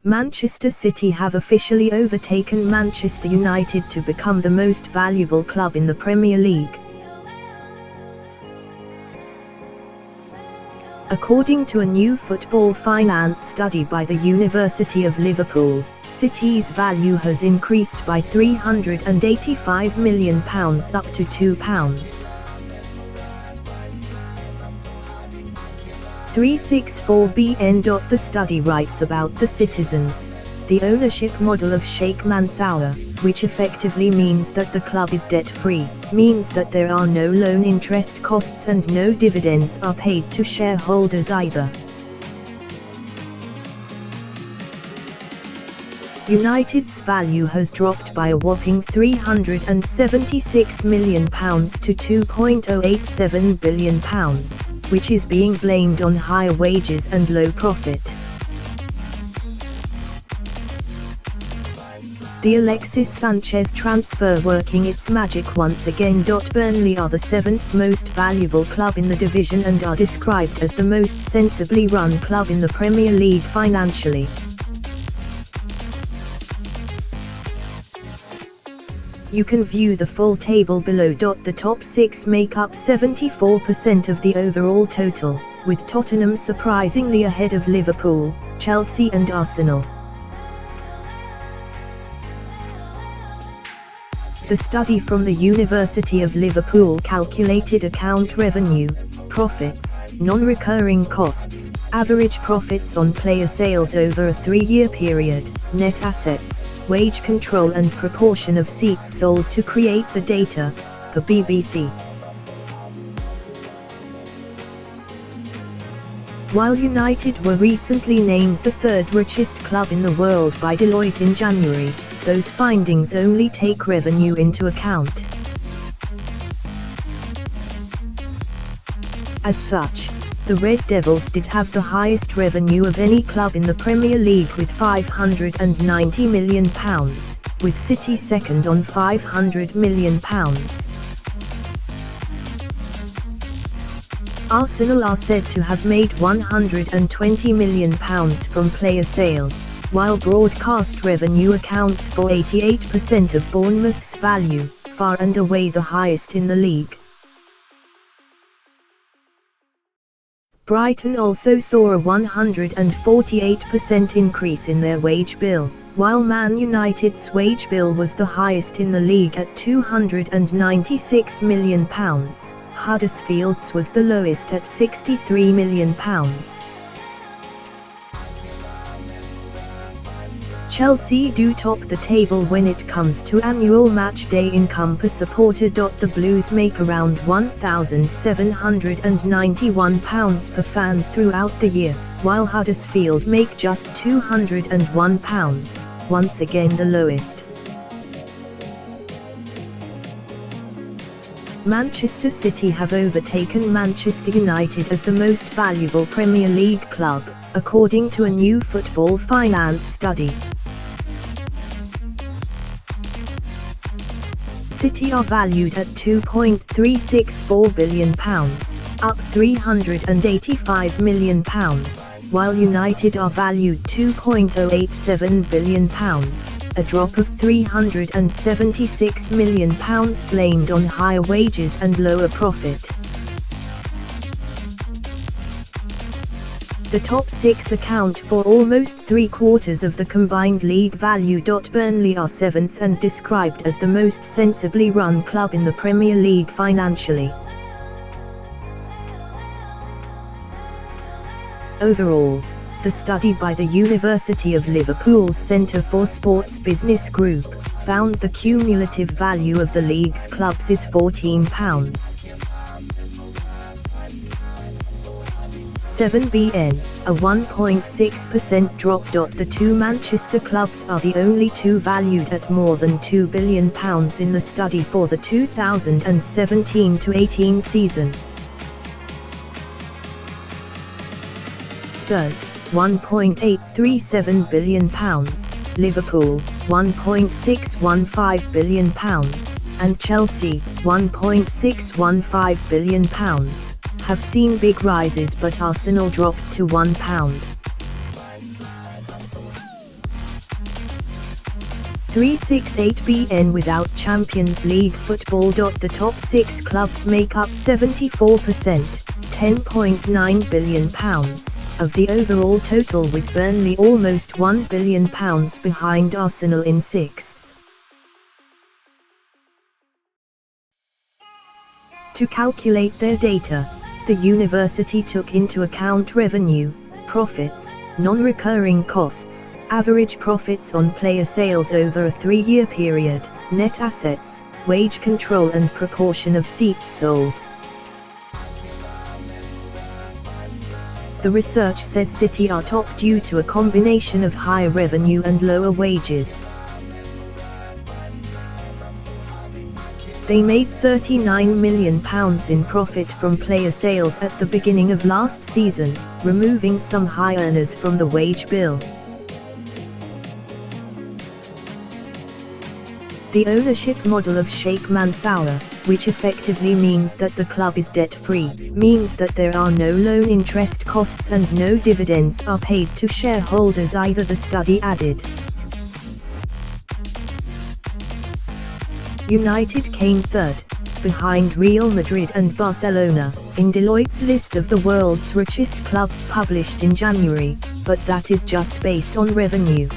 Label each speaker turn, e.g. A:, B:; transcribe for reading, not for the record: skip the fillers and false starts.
A: Manchester City have officially overtaken Manchester United to become the most valuable club in the Premier League. According to a new football finance study by the University of Liverpool, City's value has increased by £385 million up to £2.364 billion. The study writes about the citizens. The ownership model of Sheikh Mansour, which effectively means that the club is debt-free, means that there are no loan interest costs and no dividends are paid to shareholders either. United's value has dropped by a whopping £376 million to £2.087 billion, which is being blamed on higher wages and low profit. The Alexis Sanchez transfer working its magic once again. Burnley are the 7th most valuable club in the division and are described as the most sensibly run club in the Premier League financially. You can view the full table below. The top 6 make up 74% of the overall total, with Tottenham surprisingly ahead of Liverpool, Chelsea and Arsenal. The study from the University of Liverpool calculated account revenue, profits, non-recurring costs, average profits on player sales over a 3-year period, net assets, wage control and proportion of seats sold to create the data, for BBC. While United were recently named the 3rd richest club in the world by Deloitte in January, those findings only take revenue into account. As such, the Red Devils did have the highest revenue of any club in the Premier League with £590 million, with City second on £500 million. Arsenal are said to have made £120 million from player sales, while broadcast revenue accounts for 88% of Bournemouth's value, far and away the highest in the league. Brighton also saw a 148% increase in their wage bill, while Man United's wage bill was the highest in the league at £296 million. Huddersfield's was the lowest at £63 million. Chelsea do top the table when it comes to annual match day income per supporter. The Blues make around £1,791 per fan throughout the year, while Huddersfield make just £201, once again the lowest. Manchester City have overtaken Manchester United as the most valuable Premier League club, according to a new football finance study. City are valued at £2.364 billion, up £385 million, while United are valued £2.087 billion, a drop of £376 million blamed on higher wages and lower profit. The top 6 account for almost 3/4 of the combined league value. Burnley are 7th and described as the most sensibly run club in the Premier League financially. Overall, the study by the University of Liverpool's Centre for Sports Business Group found the cumulative value of the league's clubs is £14.7 billion, a 1.6% drop. The 2 Manchester clubs are the only 2 valued at more than £2 billion in the study for the 2017-18 season. Spurs, £1.837 billion, Liverpool, £1.615 billion, and Chelsea, £1.615 billion. Have seen big rises, but Arsenal dropped to £1. 368 BN without Champions League football. The top 6 clubs make up 74%, £10.9 billion, of the overall total, with Burnley almost £1 billion behind Arsenal in 6th. To calculate their data, the university took into account revenue, profits, non-recurring costs, average profits on player sales over a 3-year period, net assets, wage control and proportion of seats sold. The research says City are top due to a combination of high revenue and lower wages. They made £39 million in profit from player sales at the beginning of last season, removing some high earners from the wage bill. The ownership model of Sheikh Mansour, which effectively means that the club is debt-free, means that there are no loan interest costs and no dividends are paid to shareholders either, the study added. United came third, behind Real Madrid and Barcelona, in Deloitte's list of the world's richest clubs published in January, but that is just based on revenue.